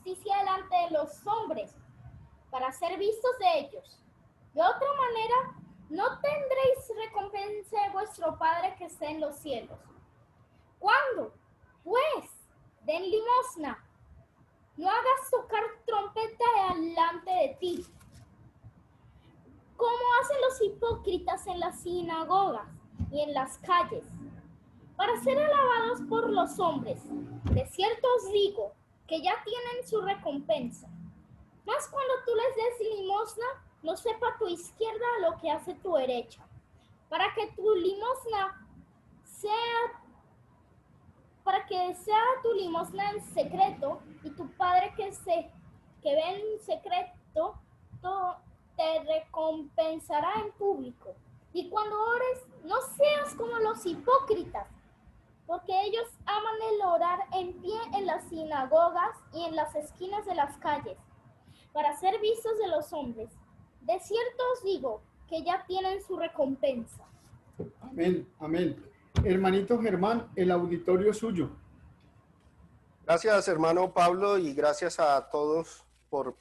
justicia delante de los hombres, para ser vistos de ellos. De otra manera, no tendréis recompensa de vuestro Padre que está en los cielos. ¿Cuándo? Pues, den limosna. No hagas tocar trompeta delante de ti, como hacen los hipócritas en las sinagogas y en las calles, para ser alabados por los hombres. De cierto os digo que ya tienen su recompensa. Mas cuando tú les des limosna, no sepa tu izquierda lo que hace tu derecha, para que sea tu limosna en secreto, y tu Padre que ve en secreto te recompensará en público. Y cuando ores, no seas como los hipócritas, porque ellos aman el orar en pie en las sinagogas y en las esquinas de las calles, para ser vistos de los hombres. De cierto os digo que ya tienen su recompensa. Amén, amén. Hermanito Germán, el auditorio es suyo. Gracias, hermano Pablo, y gracias a todos por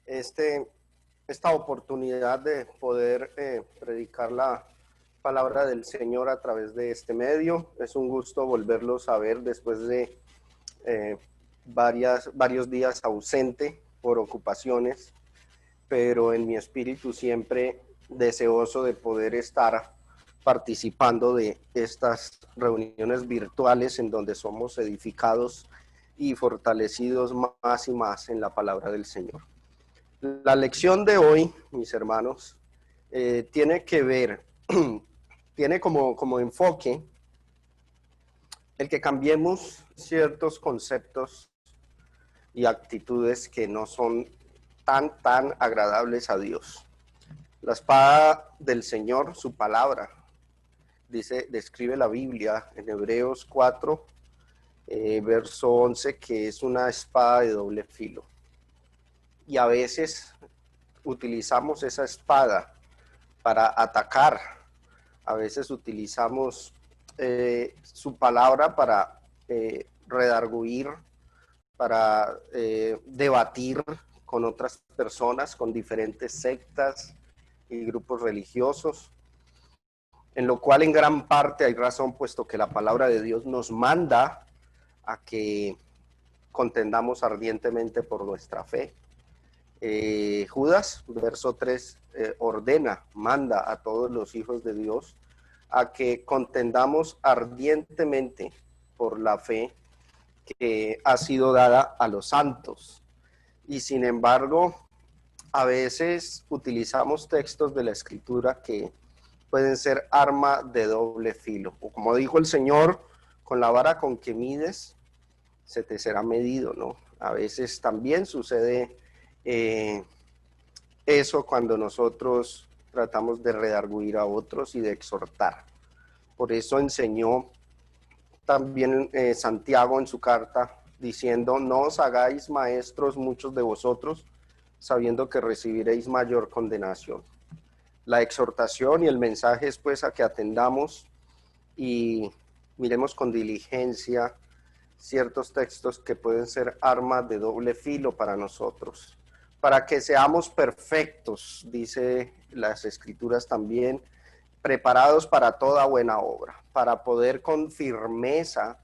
esta oportunidad de poder predicar la palabra del Señor a través de este medio. Es un gusto volverlos a ver después de varios días ausente por ocupaciones, pero en mi espíritu siempre deseoso de poder estar participando de estas reuniones virtuales en donde somos edificados y fortalecidos más y más en la palabra del Señor. La lección de hoy, mis hermanos, tiene que ver, tiene como enfoque el que cambiemos ciertos conceptos y actitudes que no son tan agradables a Dios. La espada del Señor, su palabra, describe la Biblia en Hebreos 4, verso 11, que es una espada de doble filo. Y a veces utilizamos esa espada para atacar, a veces utilizamos su palabra para redarguir, para debatir con otras personas, con diferentes sectas y grupos religiosos, en lo cual en gran parte hay razón, puesto que la palabra de Dios nos manda a que contendamos ardientemente por nuestra fe. Judas, verso 3, manda a todos los hijos de Dios a que contendamos ardientemente por la fe que ha sido dada a los santos. Y sin embargo, a veces utilizamos textos de la Escritura que pueden ser arma de doble filo. O como dijo el Señor, con la vara con que mides, se te será medido, ¿no? A veces también sucede eso cuando nosotros tratamos de redarguir a otros y de exhortar. Por eso enseñó también Santiago en su carta, diciendo: no os hagáis maestros muchos de vosotros, sabiendo que recibiréis mayor condenación. La exhortación y el mensaje es pues a que atendamos y miremos con diligencia ciertos textos que pueden ser armas de doble filo para nosotros, para que seamos perfectos, dice las Escrituras también, preparados para toda buena obra, para poder con firmeza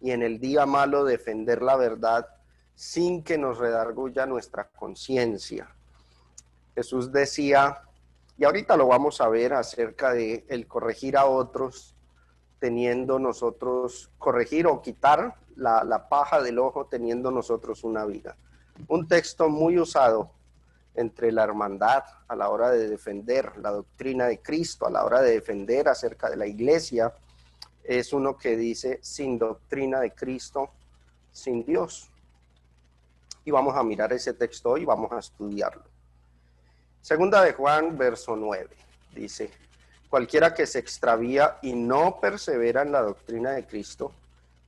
y en el día malo defender la verdad sin que nos redarguya nuestra conciencia. Jesús decía, y ahorita lo vamos a ver, acerca de el corregir a otros, teniendo nosotros, corregir o quitar la paja del ojo teniendo nosotros una viga. Un texto muy usado entre la hermandad a la hora de defender la doctrina de Cristo, a la hora de defender acerca de la iglesia, es uno que dice: sin doctrina de Cristo, sin Dios. Y vamos a mirar ese texto hoy, vamos a estudiarlo. Segunda de Juan, verso 9, dice: cualquiera que se extravía y no persevera en la doctrina de Cristo,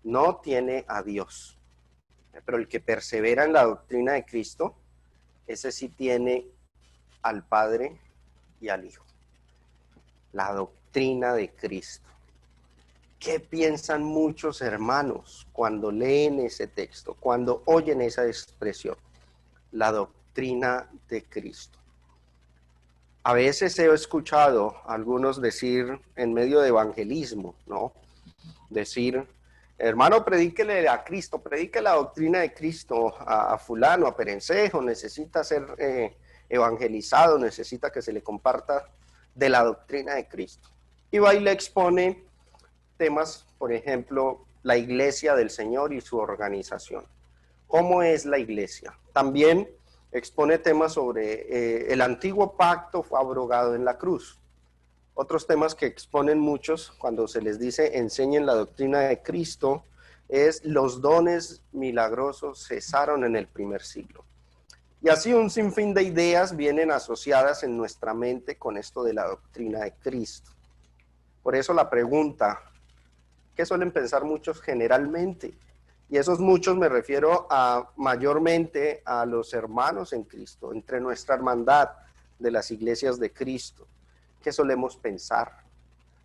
no tiene a Dios. Pero el que persevera en la doctrina de Cristo, ese sí tiene al Padre y al Hijo. La doctrina de Cristo. ¿Qué piensan muchos hermanos cuando leen ese texto, cuando oyen esa expresión? La doctrina de Cristo. A veces he escuchado a algunos decir en medio de evangelismo, ¿no? Decir, hermano, predíquele a Cristo, predique la doctrina de Cristo a fulano, a perencejo, necesita ser evangelizado, necesita que se le comparta de la doctrina de Cristo. Y va y le expone temas, por ejemplo, la iglesia del Señor y su organización. ¿Cómo es la iglesia? También expone temas sobre el antiguo pacto fue abrogado en la cruz. Otros temas que exponen muchos cuando se les dice enseñen la doctrina de Cristo es los dones milagrosos cesaron en el primer siglo. Y así un sinfín de ideas vienen asociadas en nuestra mente con esto de la doctrina de Cristo. Por eso la pregunta, ¿qué suelen pensar muchos generalmente? Y esos muchos me refiero a mayormente a los hermanos en Cristo, entre nuestra hermandad de las iglesias de Cristo. ¿Qué solemos pensar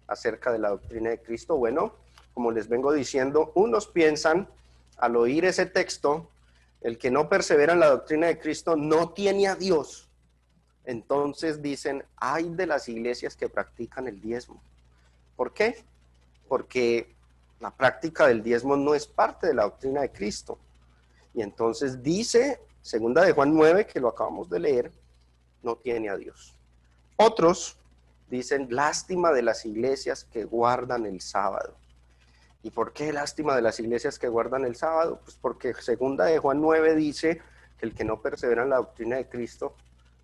acerca de la doctrina de Cristo? Bueno, como les vengo diciendo, unos piensan al oír ese texto, el que no persevera en la doctrina de Cristo no tiene a Dios. Entonces dicen, ay de las iglesias que practican el diezmo. ¿Por qué? Porque la práctica del diezmo no es parte de la doctrina de Cristo. Y entonces dice, segunda de Juan 9, que lo acabamos de leer, no tiene a Dios. Otros dicen, lástima de las iglesias que guardan el sábado. ¿Y por qué lástima de las iglesias que guardan el sábado? Pues porque segunda de Juan 9 dice que el que no persevera en la doctrina de Cristo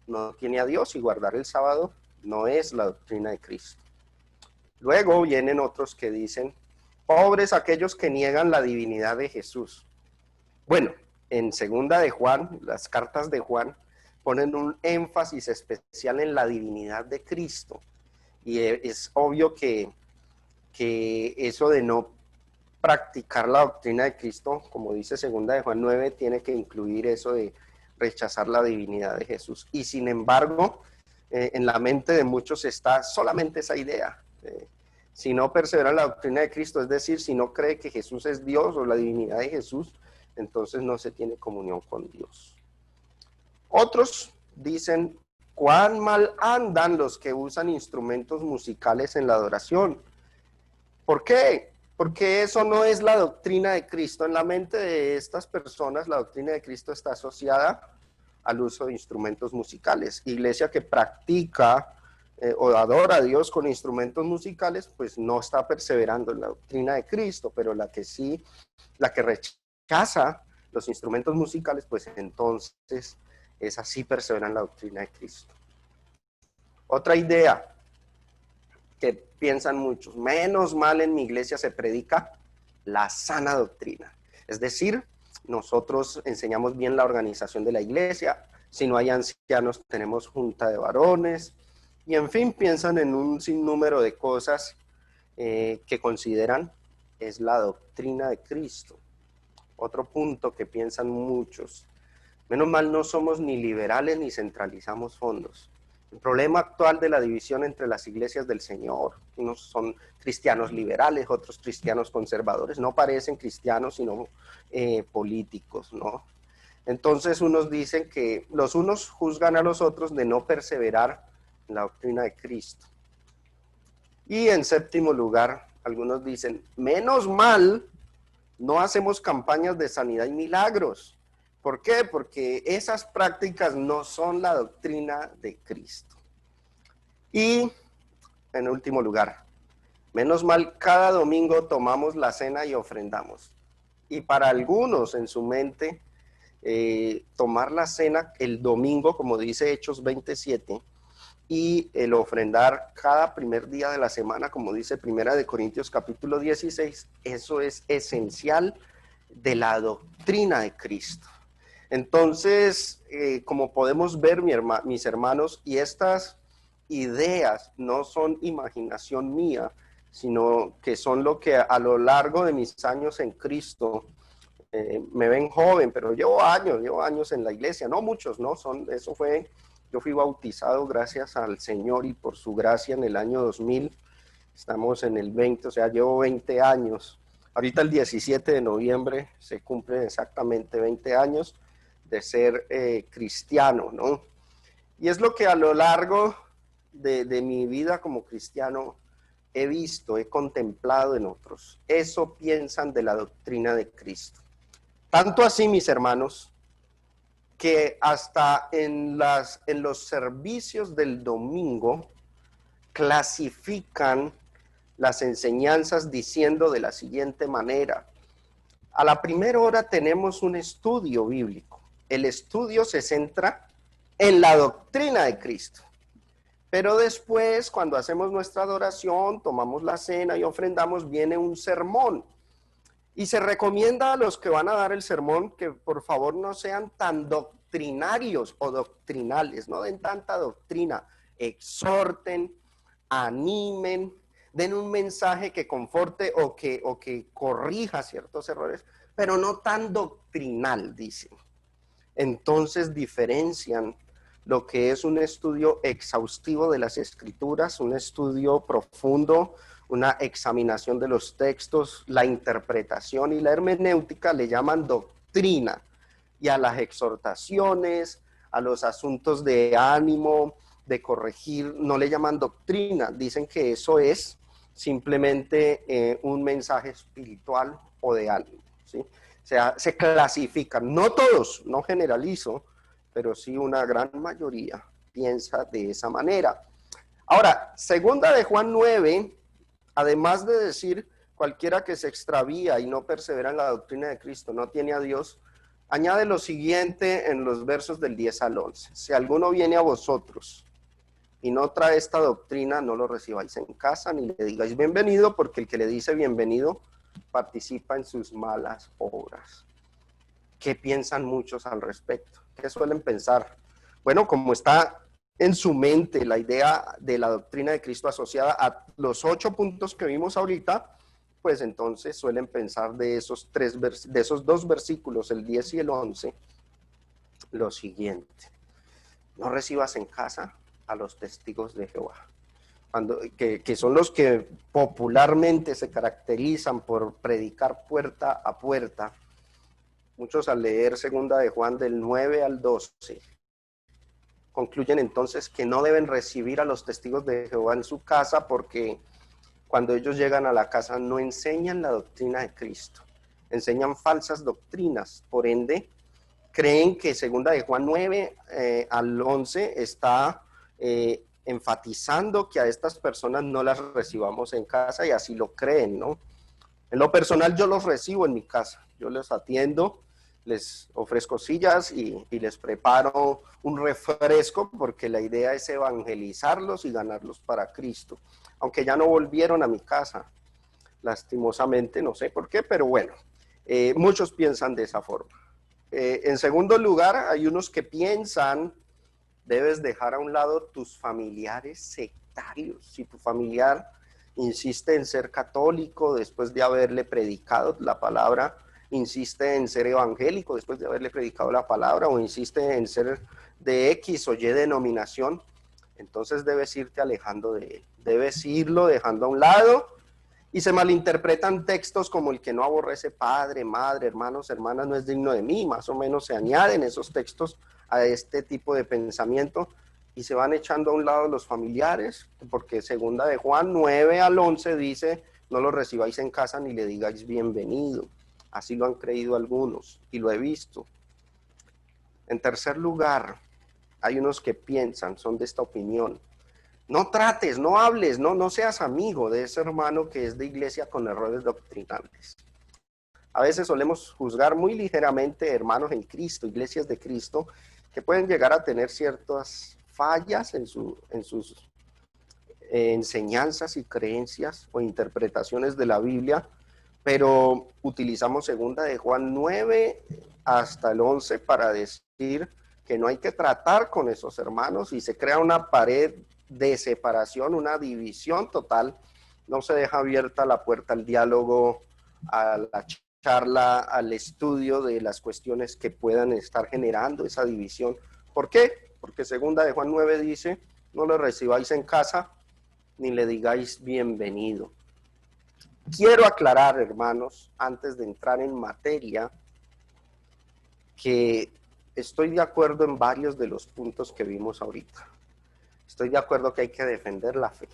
no tiene a Dios, y guardar el sábado no es la doctrina de Cristo. Luego vienen otros que dicen, pobres aquellos que niegan la divinidad de Jesús. Bueno, en segunda de Juan, las cartas de Juan ponen un énfasis especial en la divinidad de Cristo. Y es obvio que eso de no practicar la doctrina de Cristo, como dice segunda de Juan 9, tiene que incluir eso de rechazar la divinidad de Jesús. Y sin embargo, en la mente de muchos está solamente esa idea. Si no persevera en la doctrina de Cristo, es decir, si no cree que Jesús es Dios o la divinidad de Jesús, entonces no se tiene comunión con Dios. Otros dicen, cuán mal andan los que usan instrumentos musicales en la adoración. ¿Por qué? Porque eso no es la doctrina de Cristo. En la mente de estas personas, la doctrina de Cristo está asociada al uso de instrumentos musicales. Iglesia que practica o adora a Dios con instrumentos musicales, pues no está perseverando en la doctrina de Cristo, pero la que sí, la que rechaza los instrumentos musicales, pues entonces es así persevera en la doctrina de Cristo. Otra idea que piensan muchos, menos mal en mi iglesia se predica la sana doctrina. Es decir, nosotros enseñamos bien la organización de la iglesia, si no hay ancianos tenemos junta de varones, y en fin, piensan en un sinnúmero de cosas que consideran es la doctrina de Cristo. Otro punto que piensan muchos, menos mal no somos ni liberales ni centralizamos fondos. El problema actual de la división entre las iglesias del Señor, unos son cristianos liberales, otros cristianos conservadores, no parecen cristianos sino políticos, ¿no? Entonces unos dicen que los unos juzgan a los otros de no perseverar en la doctrina de Cristo. Y en séptimo lugar, algunos dicen, menos mal no hacemos campañas de sanidad y milagros. ¿Por qué? Porque esas prácticas no son la doctrina de Cristo. Y en último lugar, menos mal cada domingo tomamos la cena y ofrendamos. Y para algunos en su mente, tomar la cena el domingo, como dice Hechos 27, y el ofrendar cada primer día de la semana, como dice Primera de Corintios capítulo 16, eso es esencial de la doctrina de Cristo. Entonces, como podemos ver, mis hermanos, y estas ideas no son imaginación mía, sino que son lo que a lo largo de mis años en Cristo, me ven joven, pero llevo años en la iglesia, no muchos, ¿no? Yo fui bautizado gracias al Señor y por su gracia en el año 2000, Estamos en el 20, o sea, llevo 20 años. Ahorita el 17 de noviembre se cumplen exactamente 20 años de ser cristiano, ¿no? Y es lo que a lo largo de mi vida como cristiano he visto, he contemplado en otros. Eso piensan de la doctrina de Cristo. Tanto así, mis hermanos, que hasta en los servicios del domingo clasifican las enseñanzas diciendo de la siguiente manera: a la primera hora tenemos un estudio bíblico. El estudio se centra en la doctrina de Cristo. Pero después, cuando hacemos nuestra adoración, tomamos la cena y ofrendamos, viene un sermón. Y se recomienda a los que van a dar el sermón que por favor no sean tan doctrinarios o doctrinales, no den tanta doctrina, exhorten, animen, den un mensaje que conforte o que corrija ciertos errores, pero no tan doctrinal, dicen. Entonces diferencian lo que es un estudio exhaustivo de las Escrituras, un estudio profundo, una examinación de los textos, la interpretación y la hermenéutica le llaman doctrina, y a las exhortaciones, a los asuntos de ánimo, de corregir, no le llaman doctrina, dicen que eso es simplemente un mensaje espiritual o de ánimo, ¿sí? O sea, se clasifican, no todos, no generalizo, pero sí una gran mayoría piensa de esa manera. Ahora, segunda de Juan 9, además de decir cualquiera que se extravía y no persevera en la doctrina de Cristo no tiene a Dios, añade lo siguiente en los versos del 10 al 11. Si alguno viene a vosotros y no trae esta doctrina, no lo recibáis en casa ni le digáis bienvenido, porque el que le dice bienvenido participa en sus malas obras. ¿Qué piensan muchos al respecto? ¿Qué suelen pensar? Bueno, como está en su mente la idea de la doctrina de Cristo asociada a los 8 puntos que vimos ahorita, pues entonces suelen pensar de esos 2 versículos, el 10 y el 11, lo siguiente: no recibas en casa a los testigos de Jehová, que son los que popularmente se caracterizan por predicar puerta a puerta. Muchos al leer segunda de Juan del 9 al 12 concluyen entonces que no deben recibir a los testigos de Jehová en su casa, porque cuando ellos llegan a la casa no enseñan la doctrina de Cristo, enseñan falsas doctrinas. Por ende, creen que segunda de Juan 9 al 11 está enfatizando que a estas personas no las recibamos en casa, y así lo creen, ¿no? En lo personal yo los recibo en mi casa, yo les atiendo, les ofrezco sillas y les preparo un refresco, porque la idea es evangelizarlos y ganarlos para Cristo. Aunque ya no volvieron a mi casa, lastimosamente, no sé por qué, pero bueno, muchos piensan de esa forma. En segundo lugar, hay unos que piensan: debes dejar a un lado tus familiares sectarios. Si tu familiar insiste en ser católico después de haberle predicado la palabra, insiste en ser evangélico después de haberle predicado la palabra, o insiste en ser de X o Y denominación, entonces debes irte alejando de él, debes irlo dejando a un lado. Y se malinterpretan textos como: el que no aborrece padre, madre, hermanos, hermanas no es digno de mí. Más o menos se añaden esos textos a este tipo de pensamiento y se van echando a un lado los familiares, porque segunda de Juan 9 al 11 dice: no lo recibáis en casa ni le digáis bienvenido. Así lo han creído algunos y lo he visto. En tercer lugar, hay unos que piensan, son de esta opinión: no trates, no hables, no seas amigo de ese hermano que es de iglesia con errores doctrinales. A veces solemos juzgar muy ligeramente hermanos en Cristo, iglesias de Cristo, que pueden llegar a tener ciertas fallas en sus enseñanzas y creencias o interpretaciones de la Biblia, pero utilizamos segunda de Juan 9 hasta el 11 para decir que no hay que tratar con esos hermanos, y se crea una pared de separación, una división total. No se deja abierta la puerta al diálogo, a la charla, al estudio de las cuestiones que puedan estar generando esa división. ¿Por qué? Porque segunda de Juan 9 dice: no lo recibáis en casa ni le digáis bienvenido. Quiero aclarar, hermanos, antes de entrar en materia, que estoy de acuerdo en varios de los puntos que vimos ahorita. Estoy de acuerdo que hay que defender la fe.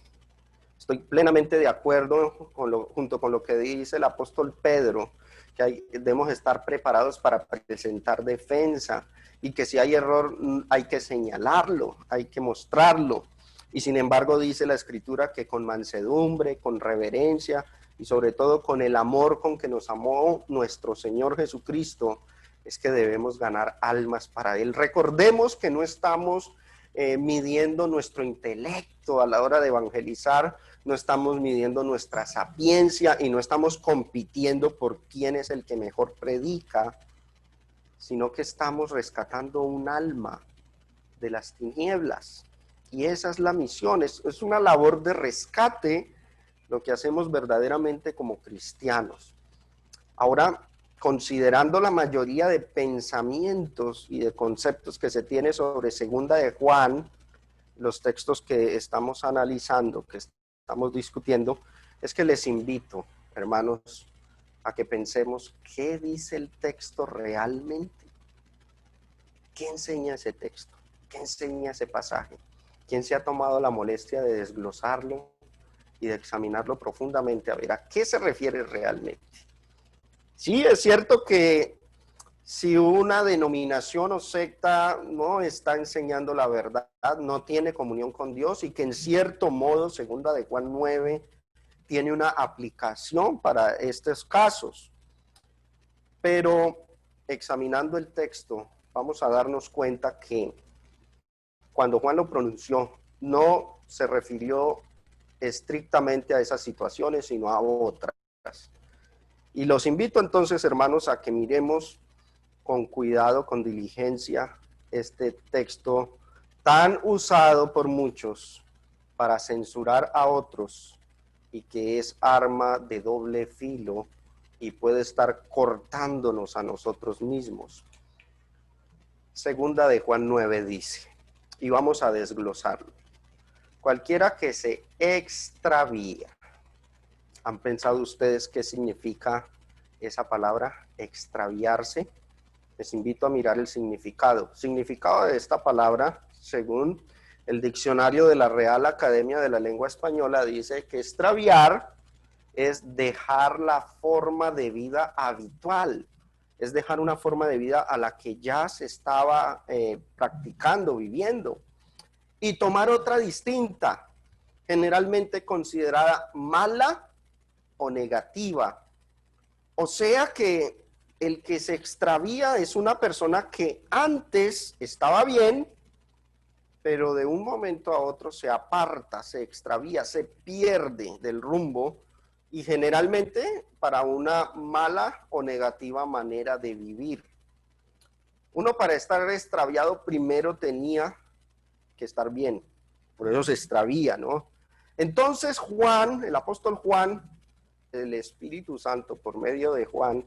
Estoy plenamente de acuerdo junto con lo que dice el apóstol Pedro, que debemos estar preparados para presentar defensa y que si hay error hay que señalarlo, hay que mostrarlo. Y sin embargo dice la Escritura que con mansedumbre, con reverencia y sobre todo con el amor con que nos amó nuestro Señor Jesucristo, es que debemos ganar almas para Él. Recordemos que no estamos midiendo nuestro intelecto a la hora de evangelizar, no estamos midiendo nuestra sapiencia y no estamos compitiendo por quién es el que mejor predica, sino que estamos rescatando un alma de las tinieblas. Y esa es la misión, es una labor de rescate lo que hacemos verdaderamente como cristianos. Ahora, considerando la mayoría de pensamientos y de conceptos que se tiene sobre Segunda de Juan, los textos que estamos analizando, que estamos discutiendo, es que les invito, hermanos, a que pensemos qué dice el texto realmente. ¿Qué enseña ese texto? ¿Qué enseña ese pasaje? ¿Quién se ha tomado la molestia de desglosarlo y de examinarlo profundamente a ver a qué se refiere realmente? Sí, es cierto que si una denominación o secta no está enseñando la verdad, no tiene comunión con Dios y que en cierto modo, Segunda de Juan 9, tiene una aplicación para estos casos. Pero examinando el texto, vamos a darnos cuenta que cuando Juan lo pronunció, no se refirió estrictamente a esas situaciones, sino a otras. Y los invito entonces, hermanos, a que miremos con cuidado, con diligencia, este texto tan usado por muchos para censurar a otros y que es arma de doble filo y puede estar cortándonos a nosotros mismos. Segunda de Juan 9 dice, y vamos a desglosarlo: cualquiera que se extravía. ¿Han pensado ustedes qué significa esa palabra, extraviarse? Les invito a mirar el significado. Significado de esta palabra, según el diccionario de la Real Academia de la Lengua Española, dice que extraviar es dejar la forma de vida habitual, es dejar una forma de vida a la que ya se estaba practicando, viviendo, y tomar otra distinta, generalmente considerada mala o negativa. O sea que el que se extravía es una persona que antes estaba bien, pero de un momento a otro se aparta, se extravía, se pierde del rumbo y generalmente para una mala o negativa manera de vivir. Uno, para estar extraviado primero tenía que estar bien, por eso se extravía, ¿no? Entonces Juan, el apóstol Juan, el Espíritu Santo por medio de Juan,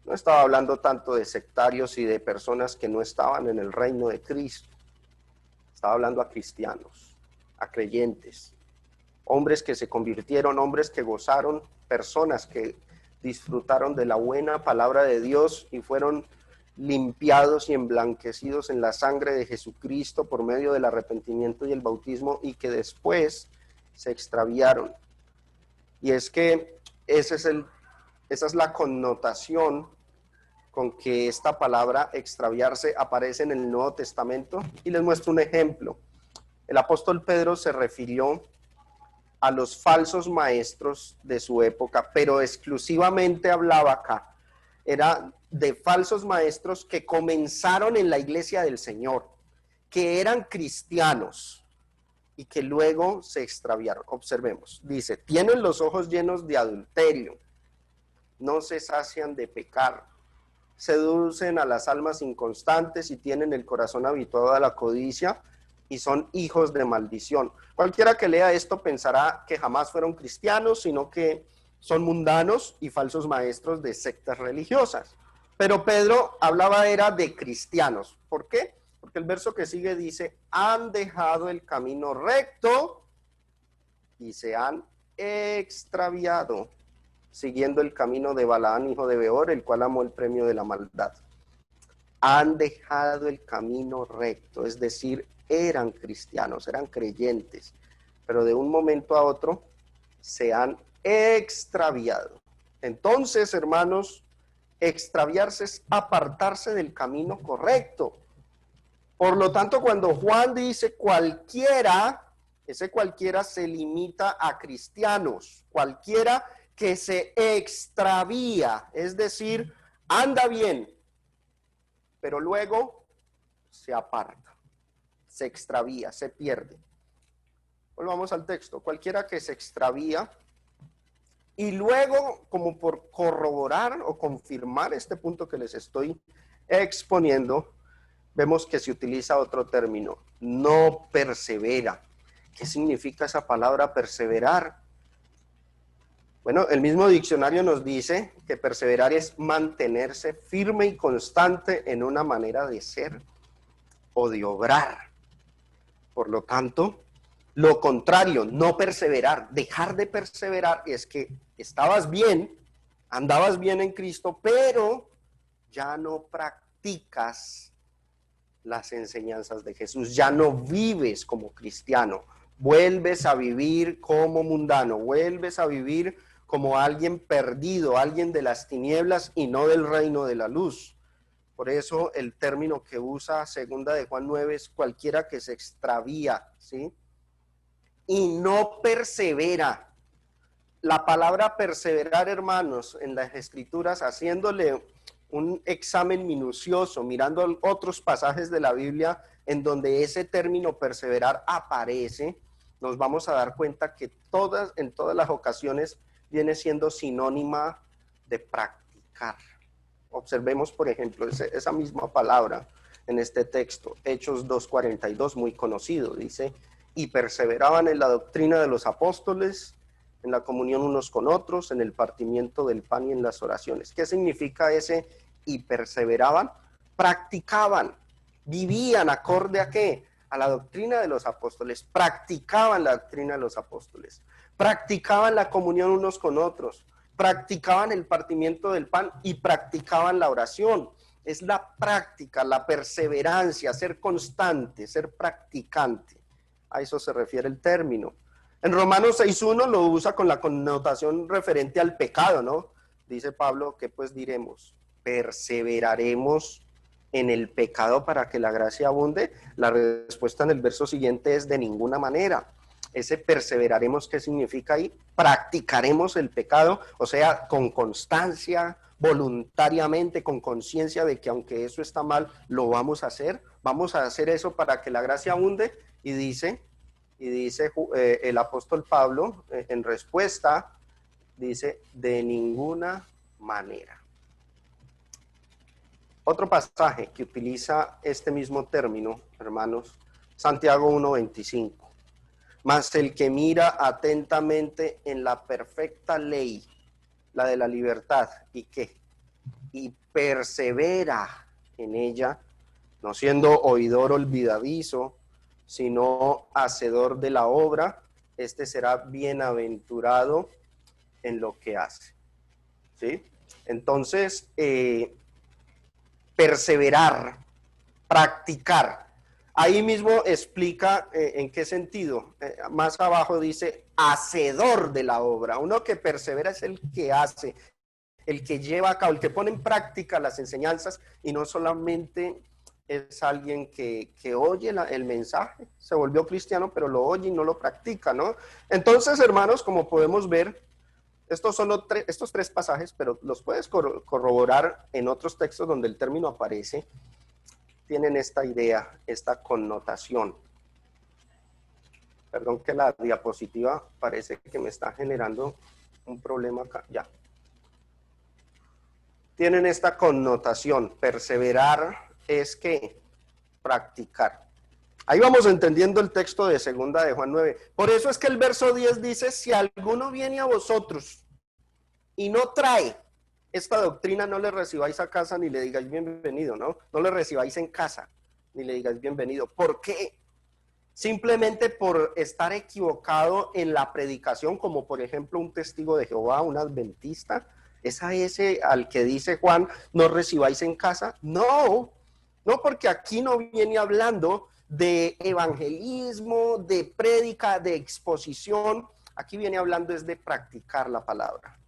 no estaba hablando tanto de sectarios y de personas que no estaban en el reino de Cristo. Estaba hablando a cristianos, a creyentes, hombres que se convirtieron, hombres que gozaron, personas que disfrutaron de la buena palabra de Dios y fueron limpiados y emblanquecidos en la sangre de Jesucristo por medio del arrepentimiento y el bautismo, y que después se extraviaron. Y es que esa es la connotación con que esta palabra extraviarse aparece en el Nuevo Testamento. Y les muestro un ejemplo. El apóstol Pedro se refirió a los falsos maestros de su época, pero exclusivamente hablaba acá. Era de falsos maestros que comenzaron en la iglesia del Señor, que eran cristianos y que luego se extraviaron. Observemos, dice, tienen los ojos llenos de adulterio, no se sacian de pecar, seducen a las almas inconstantes y tienen el corazón habituado a la codicia y son hijos de maldición. Cualquiera que lea esto pensará que jamás fueron cristianos, sino que son mundanos y falsos maestros de sectas religiosas. Pero Pedro hablaba era de cristianos. ¿Por qué? Porque el verso que sigue dice, han dejado el camino recto y se han extraviado, siguiendo el camino de Balaán, hijo de Beor, el cual amó el premio de la maldad. Han dejado el camino recto, es decir, eran cristianos, eran creyentes, pero de un momento a otro se han extraviado. Entonces, hermanos, extraviarse es apartarse del camino correcto. Por lo tanto, cuando Juan dice cualquiera, ese cualquiera se limita a cristianos, cualquiera que se extravía, es decir, anda bien, pero luego se aparta, se extravía, se pierde. Volvamos al texto. Cualquiera que se extravía y luego, como por corroborar o confirmar este punto que les estoy exponiendo, vemos que se utiliza otro término, no persevera. ¿Qué significa esa palabra perseverar? Bueno, el mismo diccionario nos dice que perseverar es mantenerse firme y constante en una manera de ser o de obrar. Por lo tanto, lo contrario, no perseverar, dejar de perseverar es que estabas bien, andabas bien en Cristo, pero ya no practicas las enseñanzas de Jesús, ya no vives como cristiano, vuelves a vivir como mundano, vuelves a vivir como alguien perdido, alguien de las tinieblas y no del reino de la luz. Por eso el término que usa segunda de Juan 9 es cualquiera que se extravía, ¿sí? Y no persevera. La palabra perseverar, hermanos, en las escrituras, haciéndole un examen minucioso, mirando otros pasajes de la Biblia en donde ese término perseverar aparece, nos vamos a dar cuenta que en todas las ocasiones viene siendo sinónima de practicar. Observemos, por ejemplo, esa misma palabra en este texto, Hechos 2:42, muy conocido, dice, y perseveraban en la doctrina de los apóstoles, en la comunión unos con otros, en el partimiento del pan y en las oraciones. ¿Qué significa ese y perseveraban? Practicaban, vivían acorde a ¿qué? A la doctrina de los apóstoles, practicaban la doctrina de los apóstoles, practicaban la comunión unos con otros, practicaban el partimiento del pan y practicaban la oración. Es la práctica, la perseverancia, ser constante, ser practicante. A eso se refiere el término. En Romanos 6:1 lo usa con la connotación referente al pecado, ¿no? Dice Pablo, que pues diremos, perseveraremos en el pecado para que la gracia abunde. La respuesta en el verso siguiente es de ninguna manera. Ese perseveraremos, ¿qué significa ahí? Practicaremos el pecado, o sea, con constancia, voluntariamente, con conciencia de que aunque eso está mal, lo vamos a hacer eso para que la gracia abunde. Y dice el apóstol Pablo, en respuesta, dice, de ninguna manera. Otro pasaje que utiliza este mismo término, hermanos, Santiago 1:25. Mas el que mira atentamente en la perfecta ley, la de la libertad, ¿y qué? Y persevera en ella, no siendo oidor olvidadizo, sino hacedor de la obra, este será bienaventurado en lo que hace. ¿Sí? Entonces, perseverar, practicar. Ahí mismo explica en qué sentido. Más abajo dice, hacedor de la obra. Uno que persevera es el que hace, el que lleva a cabo, el que pone en práctica las enseñanzas y no solamente es alguien que oye el mensaje, se volvió cristiano, pero lo oye y no lo practica, ¿no? Entonces, hermanos, como podemos ver, estos son estos tres pasajes, pero los puedes corroborar en otros textos donde el término aparece, tienen esta idea, esta connotación. Perdón que la diapositiva parece que me está generando un problema acá, ya. Tienen esta connotación, perseverar es que practicar. Ahí vamos entendiendo el texto de segunda de Juan 9. Por eso es que el verso 10 dice, si alguno viene a vosotros y no trae esta doctrina, no le recibáis a casa ni le digáis bienvenido, ¿no? No le recibáis en casa ni le digáis bienvenido. ¿Por qué? simplemente por estar equivocado en la predicación, como por ejemplo un testigo de Jehová, un adventista, ¿es a ese al que dice Juan, no recibáis en casa? No, no, porque aquí no viene hablando de evangelismo, de prédica, de exposición, aquí viene hablando es de practicar la palabra.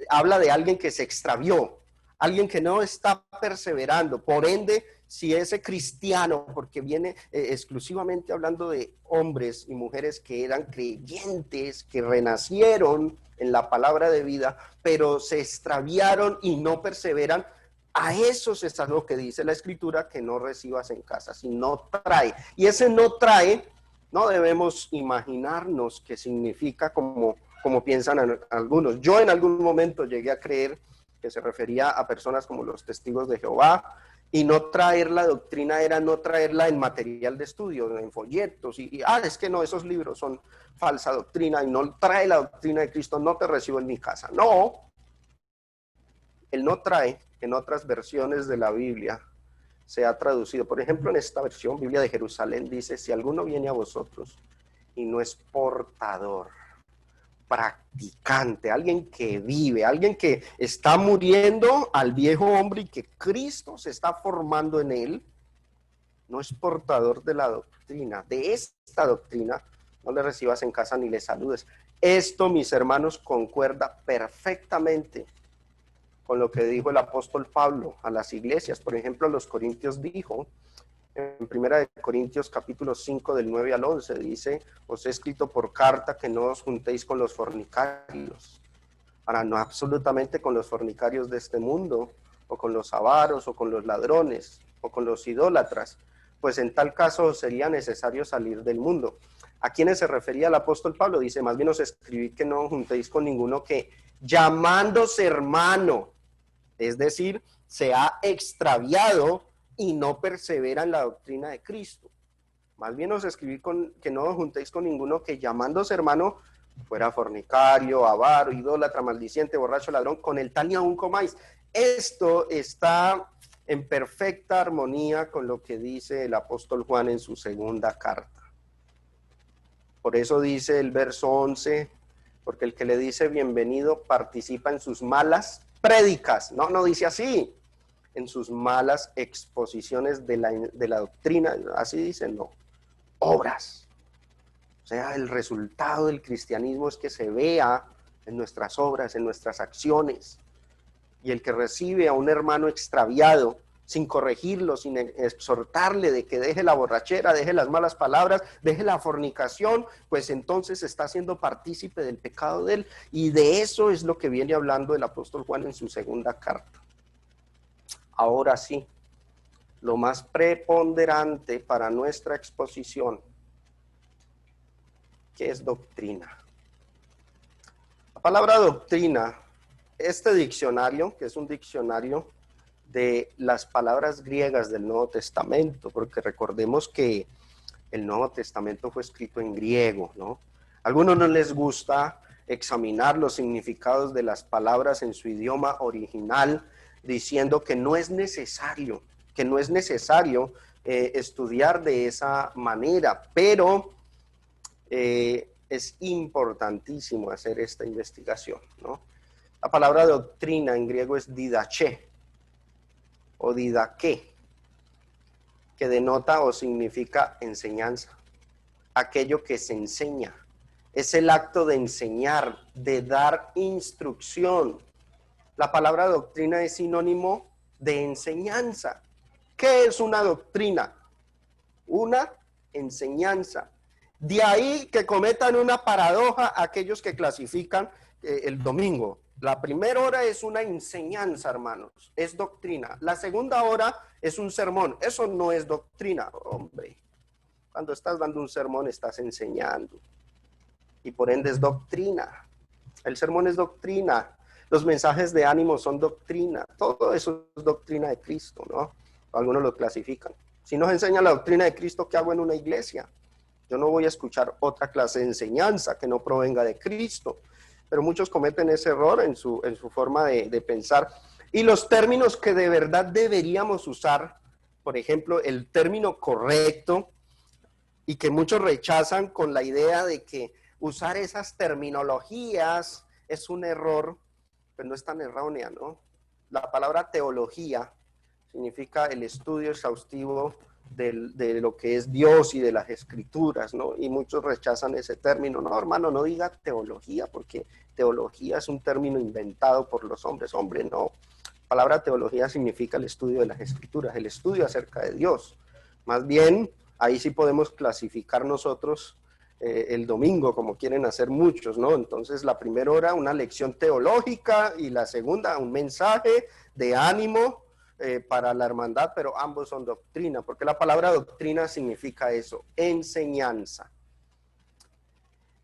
Habla de alguien que se extravió, alguien que no está perseverando, por ende, si ese cristiano, porque viene exclusivamente hablando de hombres y mujeres que eran creyentes, que renacieron en la palabra de vida, pero se extraviaron y no perseveran, a esos es lo que dice la escritura, que no recibas en casa, si no trae. Y ese no trae, no debemos imaginarnos qué significa como piensan algunos. Yo en algún momento llegué a creer que se refería a personas como los testigos de Jehová, y no traer la doctrina era no traerla en material de estudio, en folletos, es que no, esos libros son falsa doctrina, y no trae la doctrina de Cristo, no te recibo en mi casa. No, él no trae, en otras versiones de la Biblia se ha traducido, por ejemplo en esta versión, Biblia de Jerusalén, dice, si alguno viene a vosotros y no es portador, practicante, alguien que vive, alguien que está muriendo al viejo hombre y que Cristo se está formando en él, no es portador de la doctrina, de esta doctrina, no le recibas en casa ni le saludes. Esto, mis hermanos, concuerda perfectamente con lo que dijo el apóstol Pablo a las iglesias. Por ejemplo, a los Corintios dijo, en 1 Corintios capítulo 5 del 9 al 11, dice, os he escrito por carta que no os juntéis con los fornicarios. Ahora, no absolutamente con los fornicarios de este mundo, o con los avaros, o con los ladrones, o con los idólatras, pues en tal caso sería necesario salir del mundo. ¿A quiénes se refería el apóstol Pablo? Dice, más bien os escribí que no os juntéis con ninguno que, llamándose hermano, es decir, se ha extraviado y no persevera en la doctrina de Cristo. Más bien os escribí que no os juntéis con ninguno que llamándose hermano fuera fornicario, avaro, idólatra, maldiciente, borracho, ladrón, con el tal ni aún comáis. Esto está en perfecta armonía con lo que dice el apóstol Juan en su segunda carta. Por eso dice el verso 11, porque el que le dice bienvenido participa en sus malas prédicas. No dice así, en sus malas exposiciones de la doctrina, así dicen, no, obras. O sea, el resultado del cristianismo es que se vea en nuestras obras, en nuestras acciones. Y el que recibe a un hermano extraviado, sin corregirlo, sin exhortarle de que deje la borrachera, deje las malas palabras, deje la fornicación, pues entonces está siendo partícipe del pecado de él. Y de eso es lo que viene hablando el apóstol Juan en su segunda carta. Ahora sí, lo más preponderante para nuestra exposición, ¿qué es doctrina? La palabra doctrina, este diccionario, que es un diccionario de las palabras griegas del Nuevo Testamento, porque recordemos que el Nuevo Testamento fue escrito en griego, ¿no? A algunos no les gusta examinar los significados de las palabras en su idioma original, diciendo que no es necesario, estudiar de esa manera, pero es importantísimo hacer esta investigación, ¿no? La palabra doctrina en griego es didaché o didaqué, que denota o significa enseñanza, aquello que se enseña. Es el acto de enseñar, de dar instrucción. La palabra doctrina es sinónimo de enseñanza. ¿Qué es una doctrina? Una enseñanza. De ahí que cometan una paradoja aquellos que clasifican el domingo. La primera hora es una enseñanza, hermanos, es doctrina. La segunda hora es un sermón. Eso no es doctrina, hombre. Cuando estás dando un sermón estás enseñando. Y por ende es doctrina. El sermón es doctrina. Los mensajes de ánimo son doctrina. Todo eso es doctrina de Cristo, ¿no? Algunos lo clasifican. Si nos enseña la doctrina de Cristo, ¿qué hago en una iglesia? Yo no voy a escuchar otra clase de enseñanza que no provenga de Cristo. Pero muchos cometen ese error en su forma de pensar. Y los términos que de verdad deberíamos usar, por ejemplo, el término correcto, y que muchos rechazan con la idea de que usar esas terminologías es un error, pero no es tan errónea, ¿no? La palabra teología significa el estudio exhaustivo de lo que es Dios y de las escrituras, ¿no? Y muchos rechazan ese término. No, hermano, no diga teología, porque teología es un término inventado por los hombres. Hombre, no. La palabra teología significa el estudio de las escrituras, el estudio acerca de Dios. Más bien, ahí sí podemos clasificar nosotros el domingo, como quieren hacer muchos, ¿no? Entonces, la primera hora, una lección teológica, y la segunda, un mensaje de ánimo para la hermandad, pero ambos son doctrina, porque la palabra doctrina significa eso, enseñanza.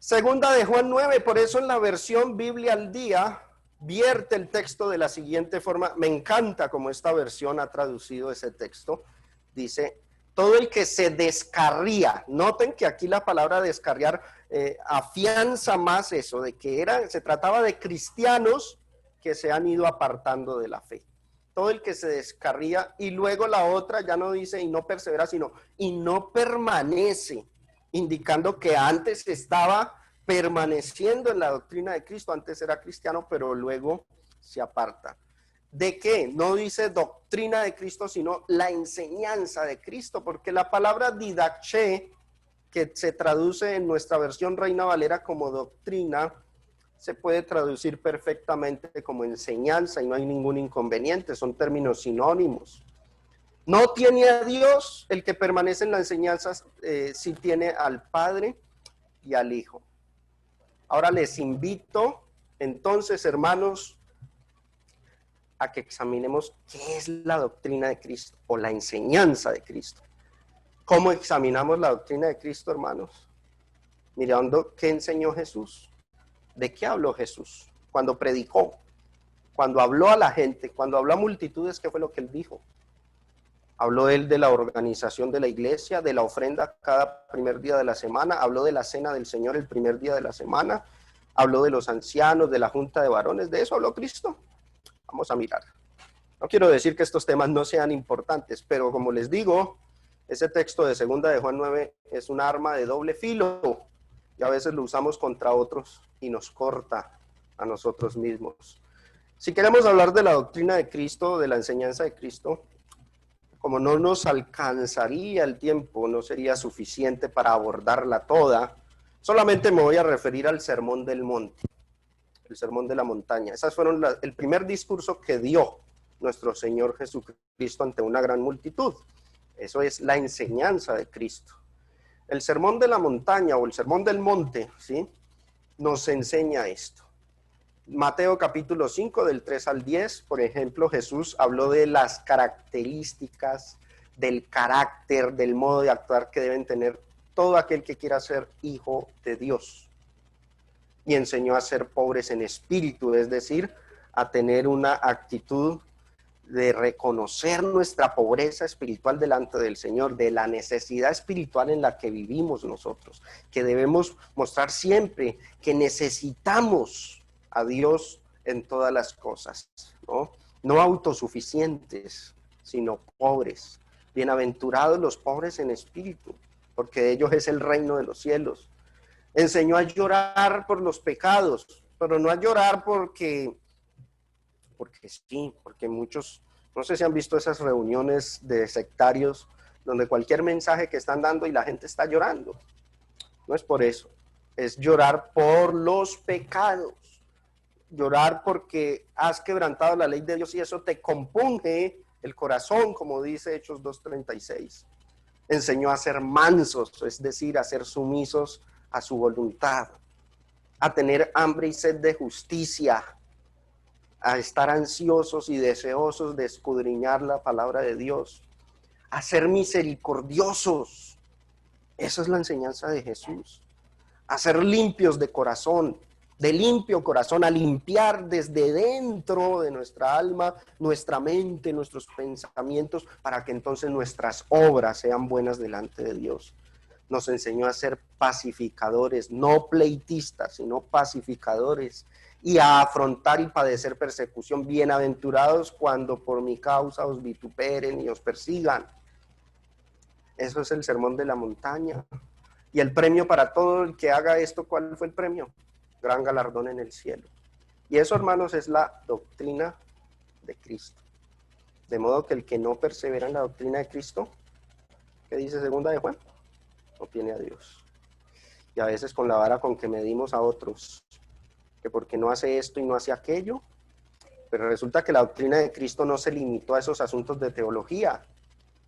Segunda de Juan 9, por eso en la versión Biblia al día, vierte el texto de la siguiente forma. Me encanta cómo esta versión ha traducido ese texto. Dice, todo el que se descarría, noten que aquí la palabra descarriar afianza más eso, de que se trataba de cristianos que se han ido apartando de la fe. Todo el que se descarría, y luego la otra ya no dice y no persevera, sino y no permanece, indicando que antes estaba permaneciendo en la doctrina de Cristo, antes era cristiano, pero luego se aparta. ¿De qué? No dice doctrina de Cristo, sino la enseñanza de Cristo, porque la palabra didaché, que se traduce en nuestra versión Reina Valera como doctrina, se puede traducir perfectamente como enseñanza y no hay ningún inconveniente, son términos sinónimos. No tiene a Dios el que permanece en la enseñanza, sí tiene al Padre y al Hijo. Ahora les invito, entonces, hermanos, a que examinemos qué es la doctrina de Cristo o la enseñanza de Cristo. ¿Cómo examinamos la doctrina de Cristo, hermanos? Mirando qué enseñó Jesús. ¿De qué habló Jesús? Cuando predicó, cuando habló a la gente, cuando habló a multitudes, ¿qué fue lo que él dijo? Habló él de la organización de la iglesia, de la ofrenda cada primer día de la semana, habló de la cena del Señor el primer día de la semana, habló de los ancianos, de la junta de varones, ¿de eso habló Cristo? Vamos a mirar. No quiero decir que estos temas no sean importantes, pero como les digo, ese texto de segunda de Juan 9 es un arma de doble filo y a veces lo usamos contra otros y nos corta a nosotros mismos. Si queremos hablar de la doctrina de Cristo, de la enseñanza de Cristo, como no nos alcanzaría el tiempo, no sería suficiente para abordarla toda, solamente me voy a referir al Sermón del Monte, el Sermón de la Montaña. Esas fueron el primer discurso que dio nuestro Señor Jesucristo ante una gran multitud. Eso es la enseñanza de Cristo. El Sermón de la Montaña o el Sermón del Monte, ¿sí?, nos enseña esto. Mateo capítulo 5 del 3 al 10, por ejemplo, Jesús habló de las características, del carácter, del modo de actuar que deben tener todo aquel que quiera ser hijo de Dios. Y enseñó a ser pobres en espíritu, es decir, a tener una actitud de reconocer nuestra pobreza espiritual delante del Señor, de la necesidad espiritual en la que vivimos nosotros, que debemos mostrar siempre que necesitamos a Dios en todas las cosas, ¿no? No autosuficientes, sino pobres. Bienaventurados los pobres en espíritu, porque de ellos es el reino de los cielos. Enseñó a llorar por los pecados, pero no a llorar porque sí, porque muchos, no sé si han visto esas reuniones de sectarios donde cualquier mensaje que están dando y la gente está llorando. No es por eso, es llorar por los pecados, llorar porque has quebrantado la ley de Dios y eso te compunge el corazón, como dice Hechos 2:36. Enseñó a ser mansos, es decir, a ser sumisos a su voluntad, a tener hambre y sed de justicia, a estar ansiosos y deseosos de escudriñar la palabra de Dios, a ser misericordiosos. Esa es la enseñanza de Jesús. A ser limpios de corazón, de limpio corazón, a limpiar desde dentro de nuestra alma, nuestra mente, nuestros pensamientos, para que entonces nuestras obras sean buenas delante de Dios. Nos enseñó a ser pacificadores, no pleitistas, sino pacificadores, y a afrontar y padecer persecución. Bienaventurados cuando por mi causa os vituperen y os persigan. Eso es el Sermón de la Montaña. Y el premio para todo el que haga esto, ¿cuál fue el premio? Gran galardón en el cielo. Y eso, hermanos, es la doctrina de Cristo. De modo que el que no persevera en la doctrina de Cristo, ¿qué dice segunda de Juan? No tiene a Dios. Y a veces con la vara con que medimos a otros, que porque no hace esto y no hace aquello, pero resulta que la doctrina de Cristo no se limitó a esos asuntos de teología,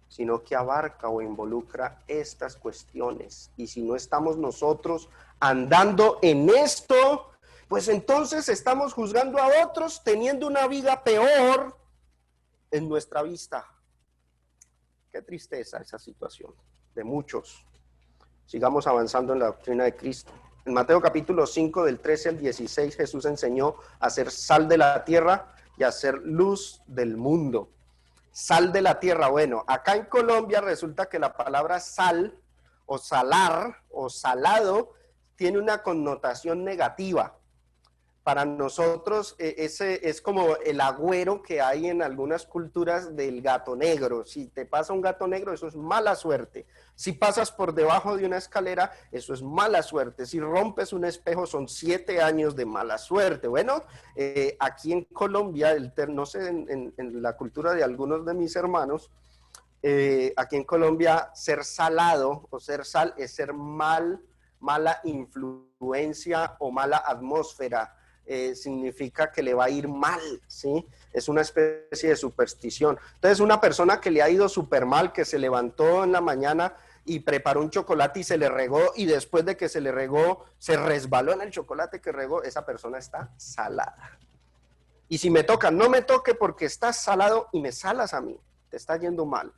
sino que abarca o involucra estas cuestiones. Y si no estamos nosotros andando en esto, pues entonces estamos juzgando a otros teniendo una vida peor en nuestra vista. Qué tristeza esa situación de muchos. Sigamos avanzando en la doctrina de Cristo. En Mateo capítulo 5, del 13 al 16, Jesús enseñó a ser sal de la tierra y a ser luz del mundo. Sal de la tierra. Bueno, acá en Colombia resulta que la palabra sal o salar o salado tiene una connotación negativa. Para nosotros ese es como el agüero que hay en algunas culturas del gato negro. Si te pasa un gato negro, eso es mala suerte. Si pasas por debajo de una escalera, eso es mala suerte. Si rompes un espejo, son 7 años de mala suerte. Bueno, aquí en Colombia, no sé, en la cultura de algunos de mis hermanos, aquí en Colombia, ser salado o ser sal es ser mala influencia o mala atmósfera. Significa que le va a ir mal, ¿sí? Es una especie de superstición. Entonces, una persona que le ha ido súper mal, que se levantó en la mañana y preparó un chocolate y se le regó, y después de que se le regó, se resbaló en el chocolate que regó, esa persona está salada. Y si me toca, no me toque porque estás salado y me salas a mí, te está yendo mal.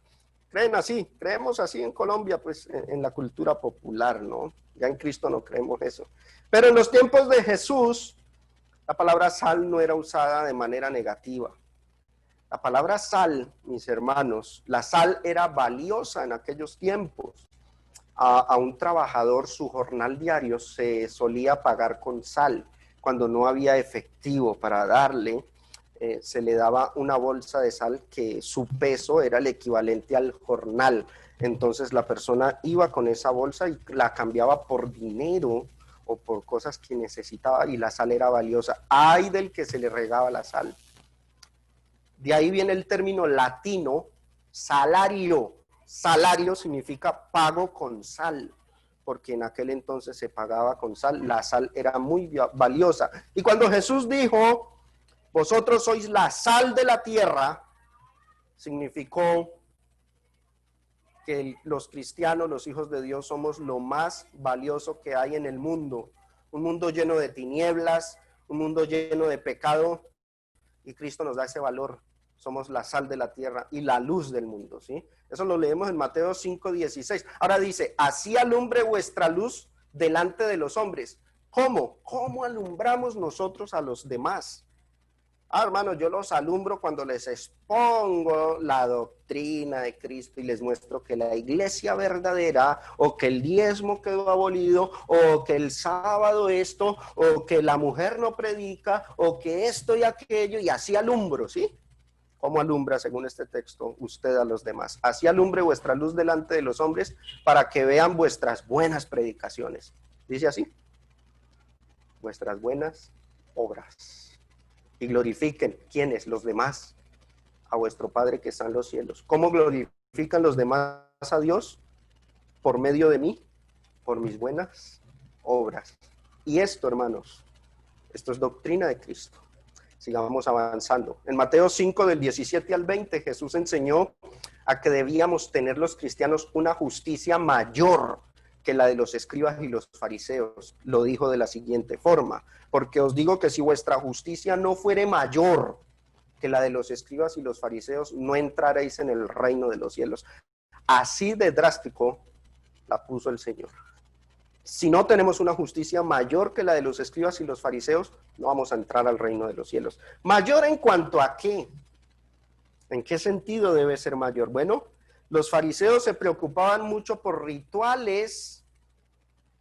Creemos así en Colombia, pues en la cultura popular, ¿no? Ya en Cristo no creemos eso. Pero en los tiempos de Jesús, la palabra sal no era usada de manera negativa. La palabra sal, mis hermanos, la sal era valiosa en aquellos tiempos. A un trabajador su jornal diario se solía pagar con sal. Cuando no había efectivo para darle, se le daba una bolsa de sal que su peso era el equivalente al jornal. Entonces la persona iba con esa bolsa y la cambiaba por dinero o por cosas que necesitaba, y la sal era valiosa. Ay del que se le regaba la sal. De ahí viene el término latino salario. Salario significa pago con sal, porque en aquel entonces se pagaba con sal. La sal era muy valiosa. Y cuando Jesús dijo, vosotros sois la sal de la tierra, significó que los cristianos, los hijos de Dios, somos lo más valioso que hay en el mundo. Un mundo lleno de tinieblas, un mundo lleno de pecado, y Cristo nos da ese valor. Somos la sal de la tierra y la luz del mundo, ¿sí? Eso lo leemos en Mateo 5:16. Ahora dice, así alumbre vuestra luz delante de los hombres. ¿Cómo? ¿Cómo alumbramos nosotros a los demás? Hermanos, yo los alumbro cuando les expongo la doctrina de Cristo y les muestro que la iglesia verdadera, o que el diezmo quedó abolido, o que el sábado esto, o que la mujer no predica, o que esto y aquello, y así alumbro, ¿sí? ¿Cómo alumbra, según este texto, usted a los demás? Así alumbre vuestra luz delante de los hombres para que vean vuestras buenas predicaciones. ¿Dice así? Vuestras buenas obras. Y glorifiquen, ¿quiénes? Los demás, a vuestro Padre que está en los cielos. ¿Cómo glorifican los demás a Dios? Por medio de mí, por mis buenas obras. Y esto, hermanos, esto es doctrina de Cristo. Sigamos avanzando. En Mateo 5, del 17 al 20, Jesús enseñó a que debíamos tener los cristianos una justicia mayor que la de los escribas y los fariseos. Lo dijo de la siguiente forma: porque os digo que si vuestra justicia no fuere mayor que la de los escribas y los fariseos, no entraréis en el reino de los cielos. Así de drástico la puso el Señor. Si no tenemos una justicia mayor que la de los escribas y los fariseos, no vamos a entrar al reino de los cielos. ¿Mayor en cuanto a qué? ¿En qué sentido debe ser mayor? Bueno, los fariseos se preocupaban mucho por rituales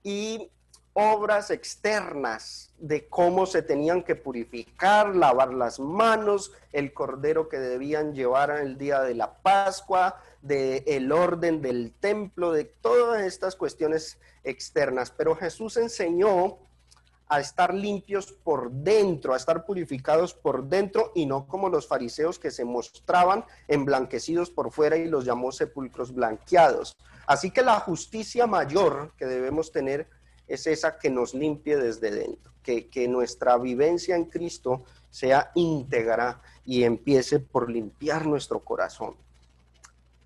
y obras externas de cómo se tenían que purificar, lavar las manos, el cordero que debían llevar en el día de la Pascua, del orden del templo, de todas estas cuestiones externas. Pero Jesús enseñó a estar limpios por dentro, a estar purificados por dentro, y no como los fariseos que se mostraban emblanquecidos por fuera y los llamó sepulcros blanqueados. Así que la justicia mayor que debemos tener es esa que nos limpie desde dentro, que nuestra vivencia en Cristo sea íntegra y empiece por limpiar nuestro corazón.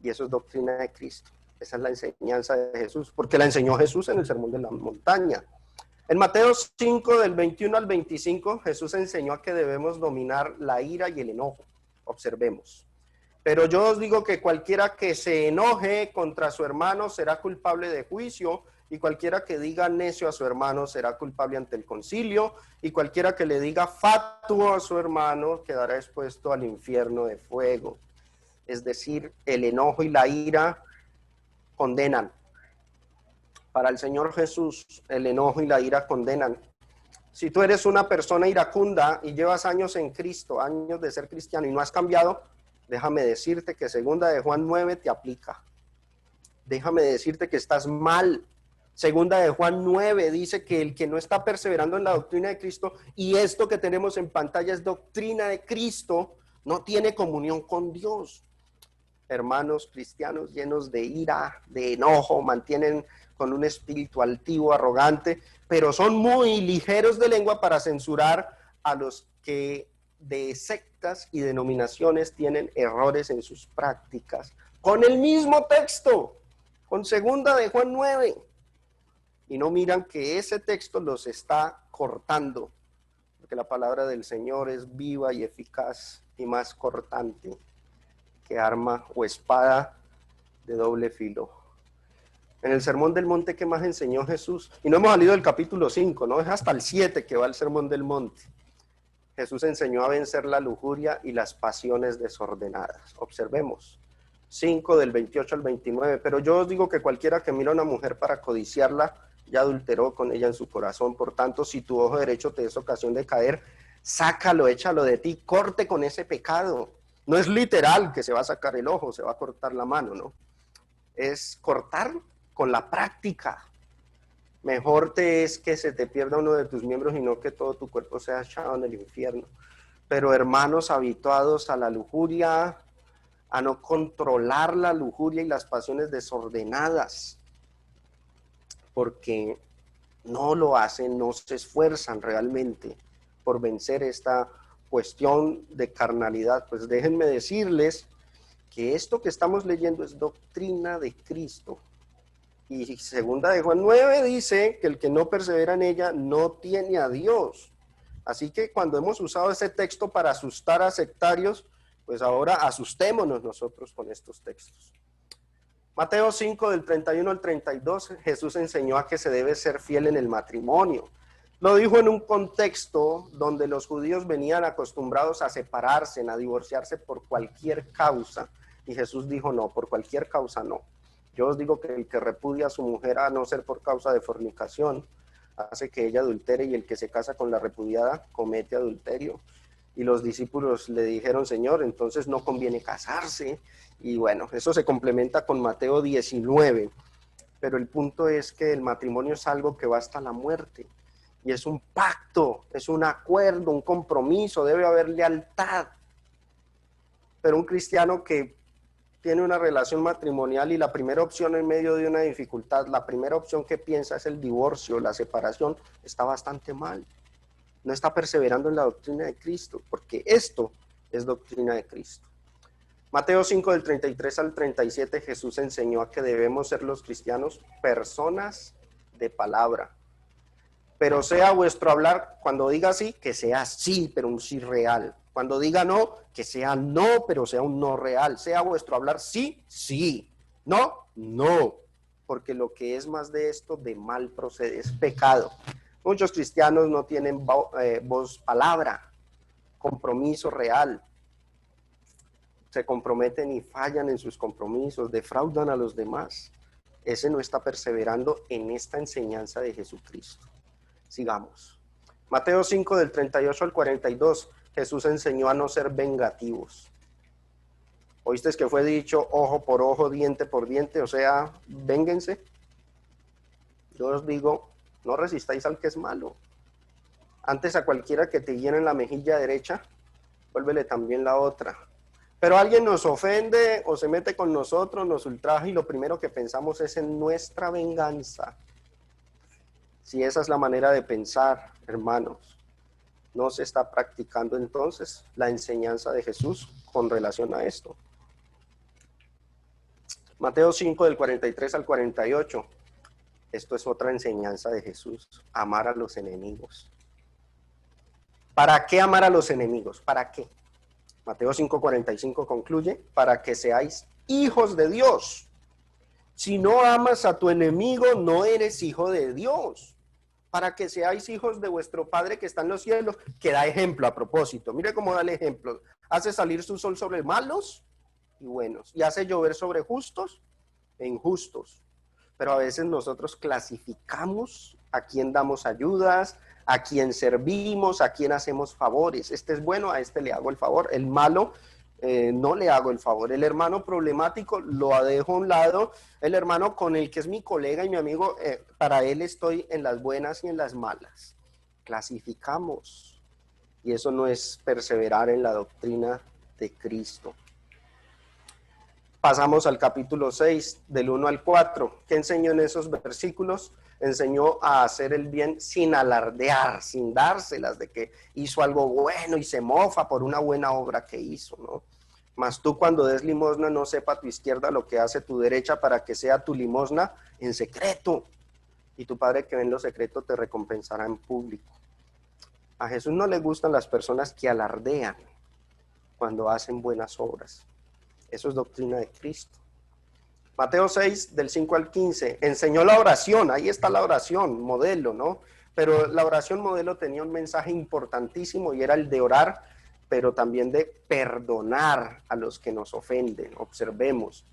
Y eso es doctrina de Cristo, esa es la enseñanza de Jesús, porque la enseñó Jesús en el Sermón de la Montaña. En Mateo 5, del 21 al 25, Jesús enseñó a que debemos dominar la ira y el enojo. Observemos. Pero yo os digo que cualquiera que se enoje contra su hermano será culpable de juicio, y cualquiera que diga necio a su hermano será culpable ante el concilio, y cualquiera que le diga fatuo a su hermano quedará expuesto al infierno de fuego. Es decir, el enojo y la ira condenan. Para el Señor Jesús, el enojo y la ira condenan. Si tú eres una persona iracunda y llevas años en Cristo, años de ser cristiano y no has cambiado, déjame decirte que segunda de Juan 9 te aplica. Déjame decirte que estás mal. Segunda de Juan 9 dice que el que no está perseverando en la doctrina de Cristo, y esto que tenemos en pantalla es doctrina de Cristo, no tiene comunión con Dios. Hermanos cristianos llenos de ira, de enojo, mantienen con un espíritu altivo, arrogante, pero son muy ligeros de lengua para censurar a los que de sectas y denominaciones tienen errores en sus prácticas. Con el mismo texto, con segunda de Juan 9. Y no miran que ese texto los está cortando, porque la palabra del Señor es viva y eficaz y más cortante que arma o espada de doble filo. En el Sermón del Monte, ¿qué más enseñó Jesús? Y no hemos salido del capítulo 5, ¿no? Es hasta el 7 que va el Sermón del Monte. Jesús enseñó a vencer la lujuria y las pasiones desordenadas. Observemos, 5 del 28 al 29. Pero yo os digo que cualquiera que mira a una mujer para codiciarla, ya adulteró con ella en su corazón. Por tanto, si tu ojo derecho te es ocasión de caer, sácalo, échalo de ti, corte con ese pecado. No es literal que se va a sacar el ojo, se va a cortar la mano, ¿no? Es cortar con la práctica. Mejor te es que se te pierda uno de tus miembros y no que todo tu cuerpo sea echado en el infierno. Pero hermanos habituados a la lujuria, a no controlar la lujuria y las pasiones desordenadas, porque no lo hacen, no se esfuerzan realmente por vencer esta cuestión de carnalidad. Pues déjenme decirles que esto que estamos leyendo es doctrina de Cristo. Y segunda de Juan 9 dice que el que no persevera en ella no tiene a Dios. Así que cuando hemos usado ese texto para asustar a sectarios, pues ahora asustémonos nosotros con estos textos. Mateo 5 del 31 al 32, Jesús enseñó a que se debe ser fiel en el matrimonio. Lo dijo en un contexto donde los judíos venían acostumbrados a separarse, a divorciarse por cualquier causa. Y Jesús dijo, no, por cualquier causa no. Yo os digo que el que repudia a su mujer a no ser por causa de fornicación, hace que ella adultere, y el que se casa con la repudiada comete adulterio. Y los discípulos le dijeron, Señor, entonces no conviene casarse. Y bueno, eso se complementa con Mateo 19. Pero el punto es que el matrimonio es algo que va hasta la muerte. Y es un pacto, es un acuerdo, un compromiso, debe haber lealtad. Pero un cristiano que tiene una relación matrimonial y la primera opción en medio de una dificultad, la primera opción que piensa es el divorcio, la separación, está bastante mal. No está perseverando en la doctrina de Cristo, porque esto es doctrina de Cristo. Mateo 5 del 33 al 37, Jesús enseñó a que debemos ser los cristianos personas de palabra. Pero sea vuestro hablar, cuando diga sí, que sea sí, pero un sí real. Cuando diga no, que sea no, pero sea un no real. Sea vuestro hablar sí, sí. No, no. Porque lo que es más de esto, de mal procede, es pecado. Muchos cristianos no tienen voz palabra, compromiso real. Se comprometen y fallan en sus compromisos, defraudan a los demás. Ese no está perseverando en esta enseñanza de Jesucristo. Sigamos. Mateo 5 del 38 al 42, Jesús enseñó a no ser vengativos. ¿Oíste que fue dicho ojo por ojo, diente por diente? O sea, vénganse. Yo os digo, no resistáis al que es malo. Antes a cualquiera que te hiere en la mejilla derecha, vuélvele también la otra. Pero alguien nos ofende o se mete con nosotros, nos ultraja y lo primero que pensamos es en nuestra venganza. Si esa es la manera de pensar, hermanos, no se está practicando entonces la enseñanza de Jesús con relación a esto. Mateo 5 del 43 al 48. Esto es otra enseñanza de Jesús, amar a los enemigos. ¿Para qué amar a los enemigos? ¿Para qué? Mateo 5:45 concluye, para que seáis hijos de Dios. Si no amas a tu enemigo, no eres hijo de Dios. Para que seáis hijos de vuestro Padre que está en los cielos, que da ejemplo a propósito. Mire cómo da el ejemplo. Hace salir su sol sobre malos y buenos, y hace llover sobre justos e injustos. Pero a veces nosotros clasificamos a quién damos ayudas, a quién servimos, a quién hacemos favores. Este es bueno, a este le hago el favor. El malo, no le hago el favor. El hermano problemático lo dejo a un lado. El hermano con el que es mi colega y mi amigo, para él estoy en las buenas y en las malas. Clasificamos. Y eso no es perseverar en la doctrina de Cristo. Pasamos al capítulo 6, del 1 al 4. ¿Qué enseñó en esos versículos? Enseñó a hacer el bien sin alardear, sin dárselas de que hizo algo bueno y se mofa por una buena obra que hizo, ¿no? Mas tú cuando des limosna no sepa tu izquierda lo que hace tu derecha, para que sea tu limosna en secreto. Y tu Padre que ve en lo secreto te recompensará en público. A Jesús no le gustan las personas que alardean cuando hacen buenas obras. Eso es doctrina de Cristo. Mateo 6, del 5 al 15, enseñó la oración. Ahí está la oración, modelo, ¿no? Pero la oración modelo tenía un mensaje importantísimo y era el de orar, pero también de perdonar a los que nos ofenden. Observemos,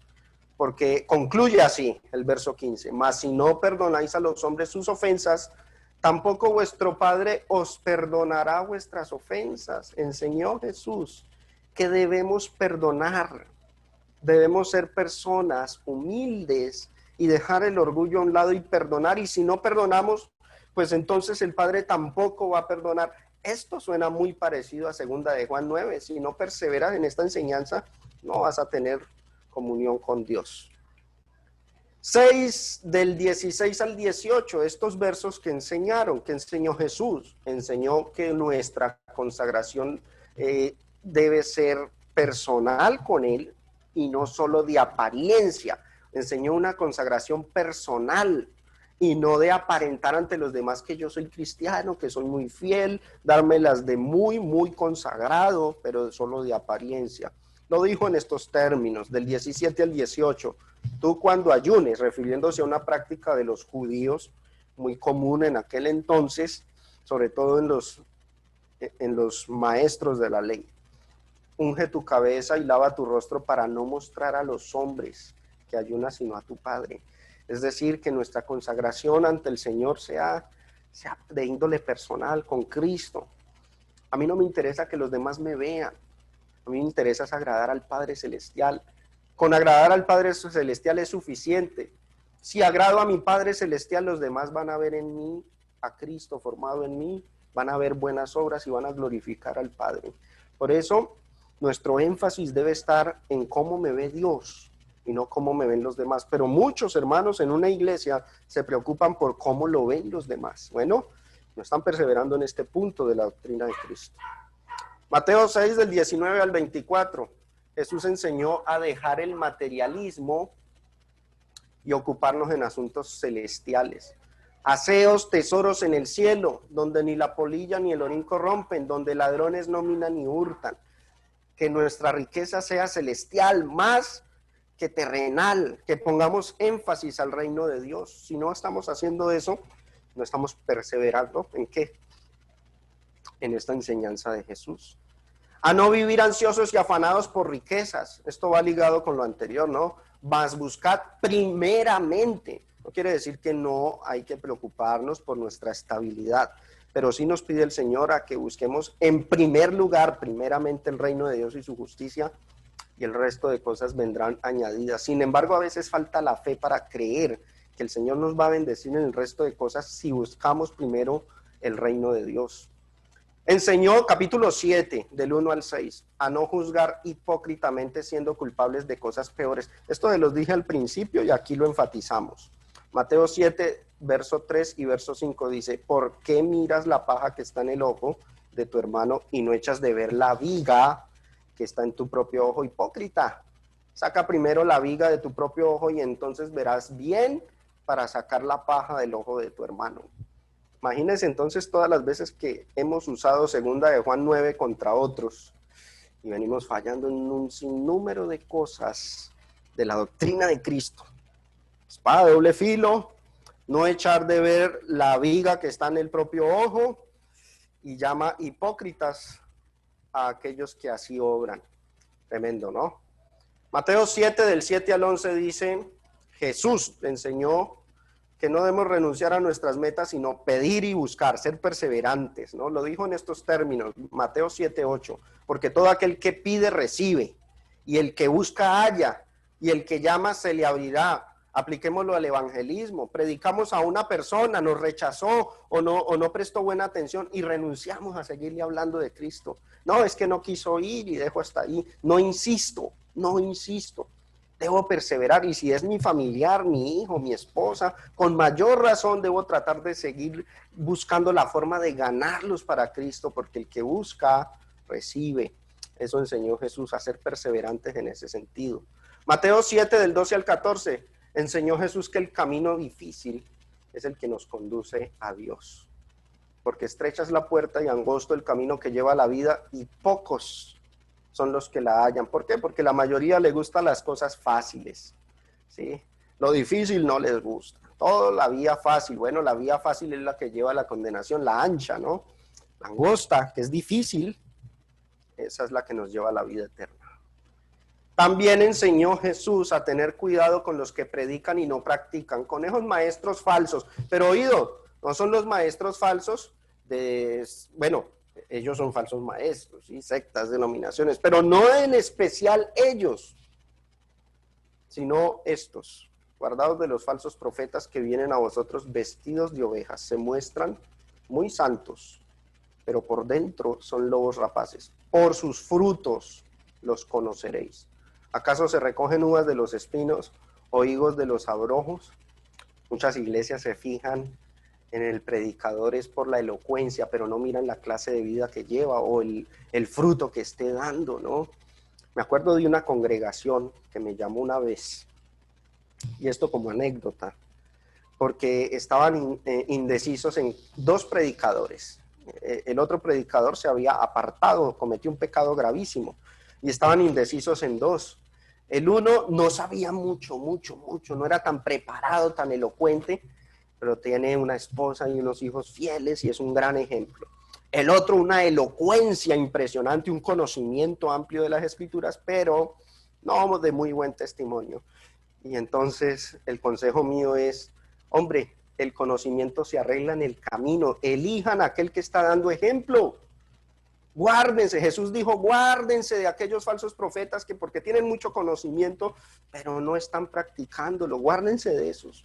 porque concluye así el verso 15. Mas si no perdonáis a los hombres sus ofensas, tampoco vuestro Padre os perdonará vuestras ofensas. Enseñó Jesús que debemos perdonar. Debemos ser personas humildes y dejar el orgullo a un lado y perdonar. Y si no perdonamos, pues entonces el Padre tampoco va a perdonar. Esto suena muy parecido a 2 de Juan 9. Si no perseveras en esta enseñanza, no vas a tener comunión con Dios. 6 del 16 al 18, estos versos que enseñó Jesús. Enseñó que nuestra consagración debe ser personal con Él, y no solo de apariencia. Enseñó una consagración personal y no de aparentar ante los demás que yo soy cristiano, que soy muy fiel, dármelas de muy, muy consagrado, pero solo de apariencia. Lo dijo en estos términos, del 17 al 18. Tú cuando ayunes, refiriéndose a una práctica de los judíos, muy común en aquel entonces, sobre todo en los maestros de la ley. Unge tu cabeza y lava tu rostro para no mostrar a los hombres que ayunas, sino a tu Padre. Es decir, que nuestra consagración ante el Señor sea de índole personal, con Cristo. A mí no me interesa que los demás me vean. A mí me interesa agradar al Padre Celestial. Con agradar al Padre Celestial es suficiente. Si agrado a mi Padre Celestial, los demás van a ver en mí a Cristo formado en mí, van a ver buenas obras y van a glorificar al Padre. Por eso, nuestro énfasis debe estar en cómo me ve Dios y no cómo me ven los demás. Pero muchos hermanos en una iglesia se preocupan por cómo lo ven los demás. Bueno, no están perseverando en este punto de la doctrina de Cristo. Mateo 6 del 19 al 24. Jesús enseñó a dejar el materialismo y ocuparnos en asuntos celestiales. Haceos tesoros en el cielo, donde ni la polilla ni el orín corrompen, donde ladrones no minan ni hurtan. Que nuestra riqueza sea celestial más que terrenal, que pongamos énfasis al reino de Dios. Si no estamos haciendo eso, no estamos perseverando ¿en qué? En esta enseñanza de Jesús. A no vivir ansiosos y afanados por riquezas. Esto va ligado con lo anterior, ¿no? Mas buscad primeramente. No quiere decir que no hay que preocuparnos por nuestra estabilidad, pero sí nos pide el Señor a que busquemos en primer lugar, primeramente, el reino de Dios y su justicia, y el resto de cosas vendrán añadidas. Sin embargo, a veces falta la fe para creer que el Señor nos va a bendecir en el resto de cosas si buscamos primero el reino de Dios. Enseñó, capítulo 7, del 1 al 6, a no juzgar hipócritamente siendo culpables de cosas peores. Esto se los dije al principio y aquí lo enfatizamos. Mateo 7, verso 3 y verso 5 dice, ¿por qué miras la paja que está en el ojo de tu hermano y no echas de ver la viga que está en tu propio ojo? Hipócrita, saca primero la viga de tu propio ojo y entonces verás bien para sacar la paja del ojo de tu hermano. Imagínense entonces todas las veces que hemos usado segunda de Juan 9 contra otros y venimos fallando en un sinnúmero de cosas de la doctrina de Cristo. Espada de doble filo, no echar de ver la viga que está en el propio ojo, y llama hipócritas a aquellos que así obran. Tremendo, ¿no? Mateo 7, del 7 al 11 dice, Jesús enseñó que no debemos renunciar a nuestras metas, sino pedir y buscar, ser perseverantes, ¿no? Lo dijo en estos términos, Mateo 7, 8, porque todo aquel que pide, recibe, y el que busca, halla, y el que llama, se le abrirá. Apliquémoslo al evangelismo, predicamos a una persona, nos rechazó o no prestó buena atención y renunciamos a seguirle hablando de Cristo. No, es que no quiso ir y dejo hasta ahí. No insisto. Debo perseverar, y si es mi familiar, mi hijo, mi esposa, con mayor razón debo tratar de seguir buscando la forma de ganarlos para Cristo, porque el que busca, recibe. Eso enseñó Jesús, a ser perseverantes en ese sentido. Mateo 7, del 12 al 14, enseñó Jesús que el camino difícil es el que nos conduce a Dios, porque estrecha es la puerta y angosto el camino que lleva a la vida, y pocos son los que la hallan. ¿Por qué? Porque la mayoría le gustan las cosas fáciles, ¿sí? Lo difícil no les gusta. Todo la vía fácil. Bueno, la vía fácil es la que lleva a la condenación, la ancha, ¿no? La angosta, que es difícil, esa es la que nos lleva a la vida eterna. También enseñó Jesús a tener cuidado con los que predican y no practican, con esos maestros falsos. Pero oído, no son los maestros falsos ellos son falsos maestros, ¿sí? Sectas, denominaciones, pero no en especial ellos, sino estos, guardados de los falsos profetas que vienen a vosotros vestidos de ovejas, se muestran muy santos, pero por dentro son lobos rapaces. Por sus frutos los conoceréis. ¿Acaso se recogen uvas de los espinos o higos de los abrojos? Muchas iglesias se fijan en el predicador es por la elocuencia, pero no miran la clase de vida que lleva o el fruto que esté dando, ¿no? Me acuerdo de una congregación que me llamó una vez, y esto como anécdota, porque estaban indecisos en dos predicadores. El otro predicador se había apartado, cometió un pecado gravísimo, y estaban indecisos en dos. El uno no sabía mucho, no era tan preparado, tan elocuente, pero tiene una esposa y unos hijos fieles y es un gran ejemplo. El otro, una elocuencia impresionante, un conocimiento amplio de las escrituras, pero no de muy buen testimonio. Y entonces el consejo mío es, hombre, el conocimiento se arregla en el camino, elijan a aquel que está dando ejemplo. Guárdense, Jesús dijo, guárdense de aquellos falsos profetas que porque tienen mucho conocimiento, pero no están practicándolo, guárdense de esos.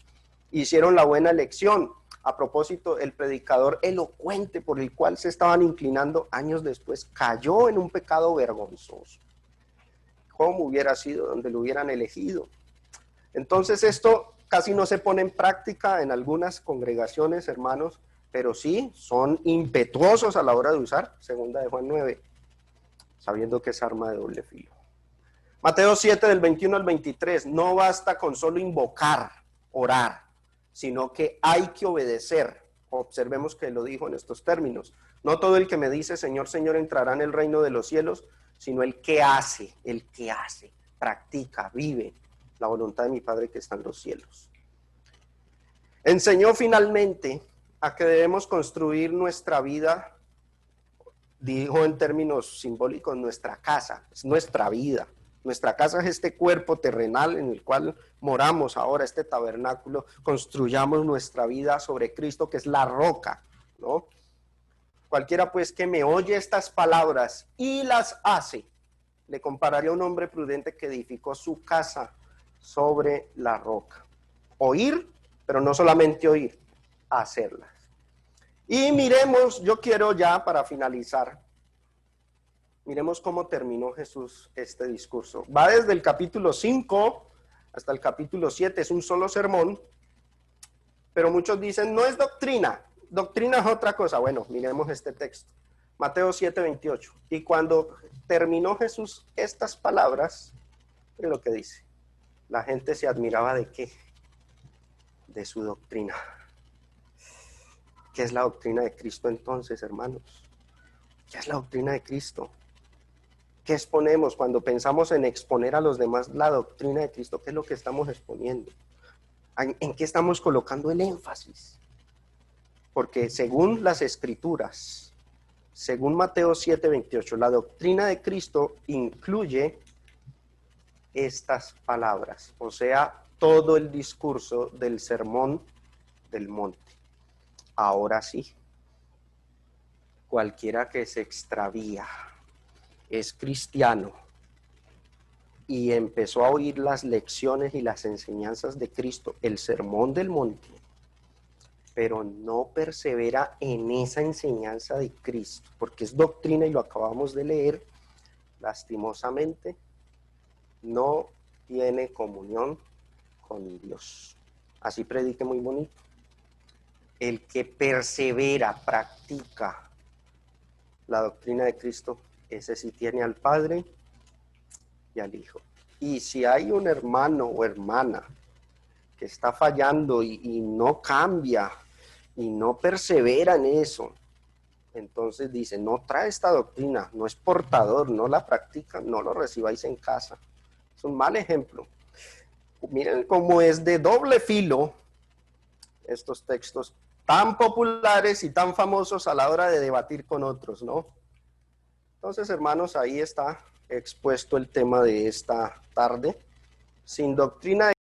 Hicieron la buena elección. A propósito, el predicador elocuente por el cual se estaban inclinando años después cayó en un pecado vergonzoso. ¿Cómo hubiera sido donde lo hubieran elegido? Entonces esto casi no se pone en práctica en algunas congregaciones, hermanos, pero sí son impetuosos a la hora de usar segunda de Juan 9, sabiendo que es arma de doble filo. Mateo 7, del 21 al 23, no basta con solo invocar, orar, sino que hay que obedecer. Observemos que lo dijo en estos términos. No todo el que me dice Señor, Señor entrará en el reino de los cielos, sino el que hace, practica, vive la voluntad de mi Padre que está en los cielos. Enseñó finalmente a que debemos construir nuestra vida, dijo en términos simbólicos, nuestra casa, es nuestra vida. Nuestra casa es este cuerpo terrenal en el cual moramos ahora, este tabernáculo. Construyamos nuestra vida sobre Cristo, que es la roca, ¿no? Cualquiera pues que me oye estas palabras y las hace, Le compararía a un hombre prudente que edificó su casa sobre la roca. Oír, pero no solamente oír, hacerlas. Y miremos, yo quiero ya para finalizar, miremos cómo terminó Jesús este discurso. Va desde el capítulo 5 hasta el capítulo 7, es un solo sermón, pero muchos dicen, no es doctrina, doctrina es otra cosa. Bueno, miremos este texto, Mateo 7:28. Y cuando terminó Jesús estas palabras, miren lo que dice, la gente se admiraba ¿de qué? De su doctrina. ¿Qué es la doctrina de Cristo entonces, hermanos? ¿Qué es la doctrina de Cristo? ¿Qué exponemos cuando pensamos en exponer a los demás la doctrina de Cristo? ¿Qué es lo que estamos exponiendo? ¿En qué estamos colocando el énfasis? Porque según las Escrituras, según Mateo 7:28, la doctrina de Cristo incluye estas palabras, o sea, todo el discurso del sermón del monte. Ahora sí, cualquiera que se extravía, es cristiano y empezó a oír las lecciones y las enseñanzas de Cristo, el sermón del monte, pero no persevera en esa enseñanza de Cristo, porque es doctrina y lo acabamos de leer, lastimosamente, no tiene comunión con Dios. Así predique muy bonito. El que persevera, practica la doctrina de Cristo, ese sí tiene al Padre y al Hijo. Y si hay un hermano o hermana que está fallando y no cambia y no persevera en eso, entonces dice, no trae esta doctrina, no es portador, no la practica, no lo recibáis en casa. Es un mal ejemplo. Miren cómo es de doble filo estos textos tan populares y tan famosos a la hora de debatir con otros, ¿no? Entonces, hermanos, ahí está expuesto el tema de esta tarde. Sin doctrina